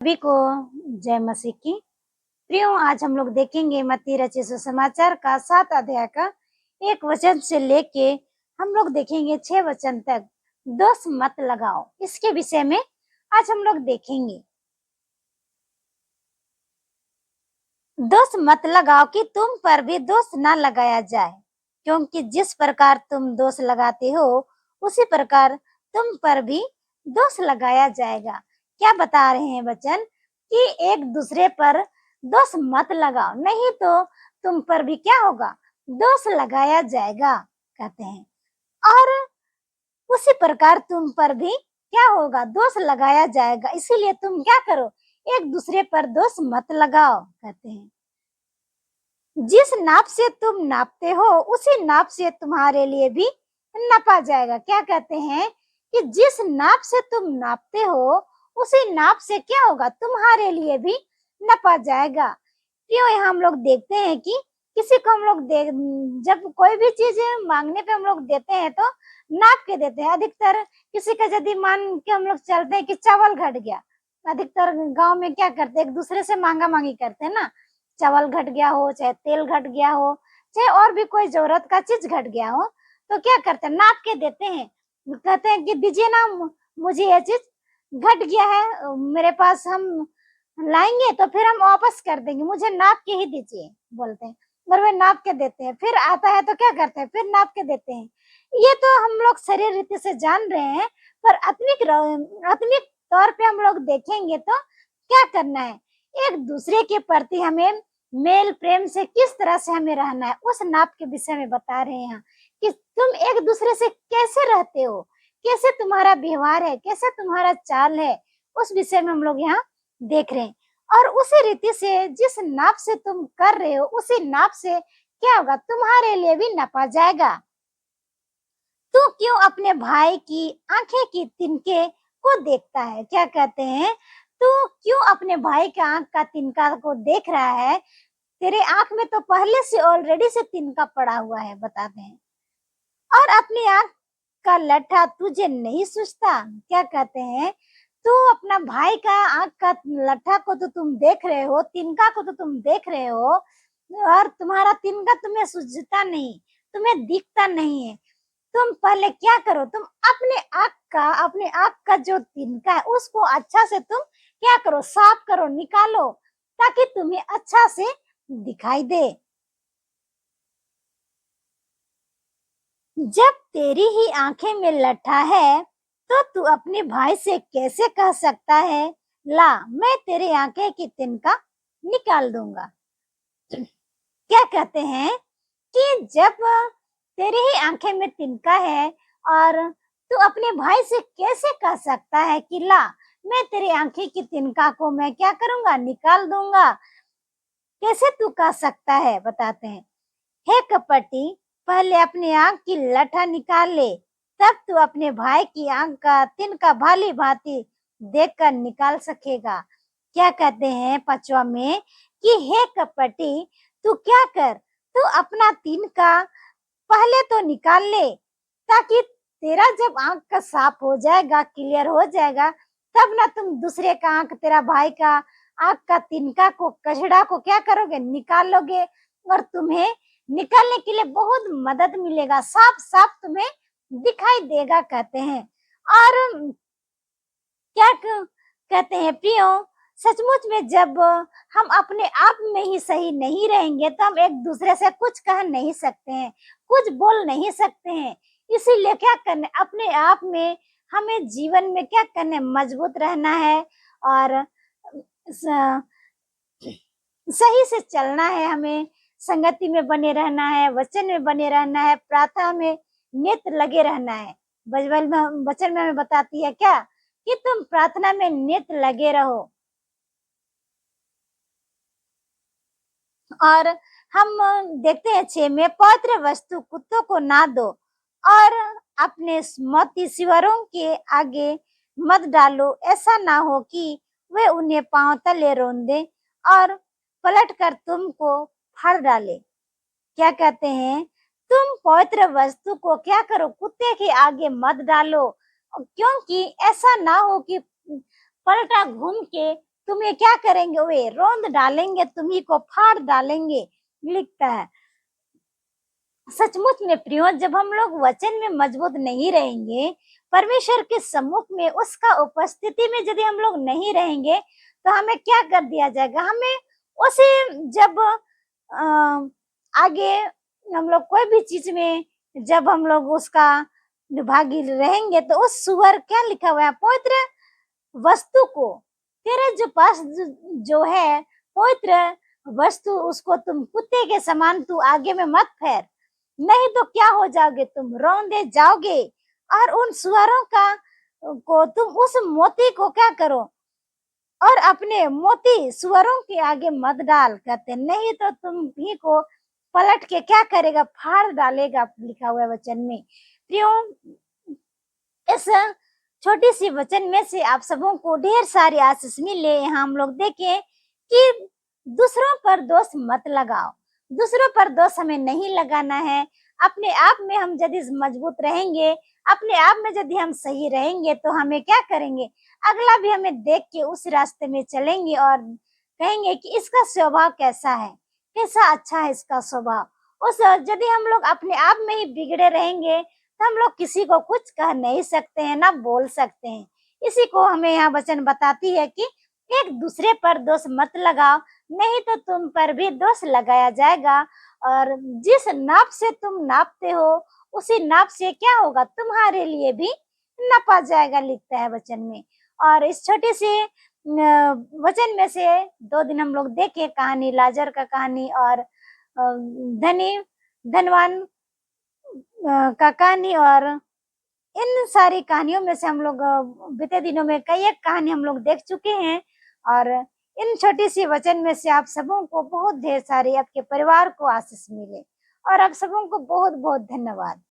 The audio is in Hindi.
सभी को जय मसीह की। प्रियो, आज हम लोग देखेंगे मत्ती रचित सुसमाचार का 7 अध्याय का 1 वचन से लेके हम लोग देखेंगे 6 वचन तक। दोष मत लगाओ, इसके विषय में आज हम लोग देखेंगे। दोष मत लगाओ कि तुम पर भी दोष ना लगाया जाए, क्योंकि जिस प्रकार तुम दोष लगाते हो उसी प्रकार तुम पर भी दोष लगाया जाएगा। क्या बता रहे हैं वचन कि एक दूसरे पर दोष मत लगाओ, नहीं तो तुम पर भी क्या होगा, दोष लगाया जाएगा कहते हैं। और उसी प्रकार तुम पर भी क्या होगा, दोष लगाया जाएगा। इसीलिए तुम क्या करो, एक दूसरे पर दोष मत लगाओ कहते हैं। जिस नाप से तुम नापते हो उसी नाप से तुम्हारे लिए भी नापा जाएगा। क्या कहते हैं कि जिस नाप से तुम नापते हो उसी नाप से क्या होगा, तुम्हारे लिए भी नापा जाएगा। क्यों यहाँ हम लोग देखते हैं कि किसी को हम लोग जब कोई भी चीज मांगने पे हम लोग देते हैं तो नाप के देते हैं। अधिकतर किसी का यदि मान के हम लोग चलते हैं कि चावल घट गया, अधिकतर गांव में क्या करते हैं, एक दूसरे से मांगा मांगी करते हैं ना। चावल घट गया हो, चाहे तेल घट गया हो, चाहे और भी कोई जरूरत का चीज घट गया हो, तो क्या करते हैं, नाप के देते हैं। कहते हैं कि दीजिए ना, मुझे ये चीज घट गया है मेरे पास, हम लाएंगे तो फिर हम वापस कर देंगे, मुझे नाप के ही दीजिए बोलते हैं। और वे नाप के देते हैं, फिर आता है तो क्या करते हैं, फिर नाप के देते हैं। ये तो हम लोग शरीर रीति से जान रहे हैं, पर आत्मिक तौर पे हम लोग देखेंगे तो क्या करना है, एक दूसरे के प्रति हमें मेल प्रेम से किस तरह से हमें रहना है, उस नाप के विषय में बता रहे हैं कि तुम एक दूसरे से कैसे रहते हो, कैसे तुम्हारा व्यवहार है, कैसे तुम्हारा चाल है, उस विषय में हम लोग यहाँ देख रहे हैं। और उसी रीति से जिस नाप से तुम कर रहे हो उसी नाप से क्या होगा, तुम्हारे लिए भी नापा जाएगा। तू क्यों अपने भाई की आंखें की तिनके को देखता है। क्या कहते हैं, तू क्यों अपने भाई के आंख का तिनका को देख रहा है, तेरे आंख में तो पहले से ऑलरेडी से तिनका पड़ा हुआ है, बताते हैं। और अपनी आंख का लट्ठा तुझे नहीं सूझता। क्या कहते हैं, तू अपना भाई का आंख का लट्ठा को तो तुम देख रहे हो, तिनका को तो तुम देख रहे हो, और तुम्हारा तिनका तुम्हें सूझता नहीं, तुम्हें दिखता नहीं है। तुम पहले क्या करो, तुम अपने आंख का जो तिनका है उसको अच्छा से तुम क्या करो, साफ करो, निकालो, ताकि तुम्हें अच्छा से दिखाई दे। जब तेरी ही आंखें में लट्ठा है तो तू अपने भाई से कैसे कह सकता है, ला मैं तेरी आंखें की तिनका निकाल दूंगा। क्या कहते हैं कि जब तेरी ही आंखें में तिनका है और तू अपने भाई से कैसे कह सकता है कि ला मैं तेरी आंखें की तिनका को मैं क्या करूंगा, निकाल दूंगा। कैसे तू कह सकता है, बताते हैं। हे कपटी, पहले अपनी आंख की लठा निकाल ले, तब तू अपने भाई की आंख का तिनका भाली भांति देखकर निकाल सकेगा। क्या कहते हैं 5वां में कि हे कपटी, तू क्या कर, तू अपना तिनका पहले तो निकाल ले, ताकि तेरा जब आंख का साफ हो जाएगा, क्लियर हो जाएगा, तब ना तुम दूसरे का आंख, तेरा भाई का आंख का तिनका को, कचड़ा को क्या करोगे, निकाल लोगे, और तुम्हें निकालने के लिए बहुत मदद मिलेगा, साफ साफ तुम्हें दिखाई देगा कहते हैं। और क्या कहते हैं प्रियो, सचमुच में जब हम अपने आप में ही सही नहीं रहेंगे तो हम एक दूसरे से कुछ कह नहीं सकते हैं, कुछ बोल नहीं सकते हैं। इसीलिए क्या करना, अपने आप में हमें जीवन में क्या करना, मजबूत रहना है और सही से चलना है, हमें संगति में बने रहना है, वचन में बने रहना है, प्रार्थना में नित लगे रहना है। वचन में हमें बताती है क्या कि तुम प्रार्थना में नित लगे रहो। और हम देखते हैं 6 में, पवित्र वस्तु कुत्तों को ना दो और अपने मोती सिवरों के आगे मत डालो, ऐसा ना हो कि वे उन्हें पांव तले रौंदे और पलट कर तुमको फाड़ डाले। क्या कहते हैं, तुम पवित्र वस्तु को क्या करो, कुत्ते के आगे मत डालो, क्योंकि ऐसा ना हो कि पलटा घूम के तुम्हें क्या करेंगे, वे रौंद डालेंगे, तुम्ही को फाड़ डालेंगे, लिखता है। सचमुच में प्रियो, जब हम लोग वचन में मजबूत नहीं रहेंगे, परमेश्वर के सम्मुख में, उसका उपस्थिति में यदि हम लोग नहीं रहेंगे, तो हमें क्या कर दिया जाएगा, हमें उसे जब आगे हम लोग कोई भी चीज में जब हम लोग उसका विभागी रहेंगे, तो उस सुअर, क्या लिखा हुआ है, पवित्र वस्तु को, तेरे जो पास जो है पवित्र वस्तु, उसको तुम कुत्ते के समान तू आगे में मत फेर, नहीं तो क्या हो जाओगे, तुम रौंदे जाओगे। और उन सुअरों को तुम उस मोती को क्या करो, और अपने मोती सुअरों के आगे मत डाल, कहते नहीं तो तुम भी को पलट के क्या करेगा, फाड़ डालेगा, लिखा हुआ है वचन में। प्रियो, इस छोटी सी वचन में से आप सबों को ढेर सारी आशीष मिले। यहाँ हम लोग देखें कि दूसरों पर दोष मत लगाओ, दूसरों पर दोष हमें नहीं लगाना है। अपने आप में हम यदि मजबूत रहेंगे, अपने आप में यदि हम सही रहेंगे, तो हमें क्या करेंगे, अगला भी हमें देख के उस रास्ते में चलेंगे और कहेंगे कि इसका स्वभाव कैसा है, कैसा अच्छा है इसका स्वभाव। उस यदि हम लोग अपने आप में ही बिगड़े रहेंगे, तो हम लोग किसी को कुछ कह नहीं सकते हैं, ना बोल सकते हैं। इसी को हमें यहाँ वचन बताती है कि एक दूसरे पर दोष मत लगाओ, नहीं तो तुम पर भी दोष लगाया जाएगा, और जिस नाप से तुम नापते हो, उसी नाप से क्या होगा, तुम्हारे लिए भी नापा जाएगा, लिखता है वचन में। और इस छोटे से वचन में से 2 दिन हम लोग देखे कहानी, लाजर का कहानी और धनी धनवान का कहानी, और इन सारी कहानियों में से हम लोग बीते दिनों में कई एक कहानी हम लोग देख चुके हैं। और इन छोटी सी वचन में से आप सबों को बहुत ढेर सारी, आपके परिवार को आशीष मिले, और आप सबों को बहुत बहुत धन्यवाद।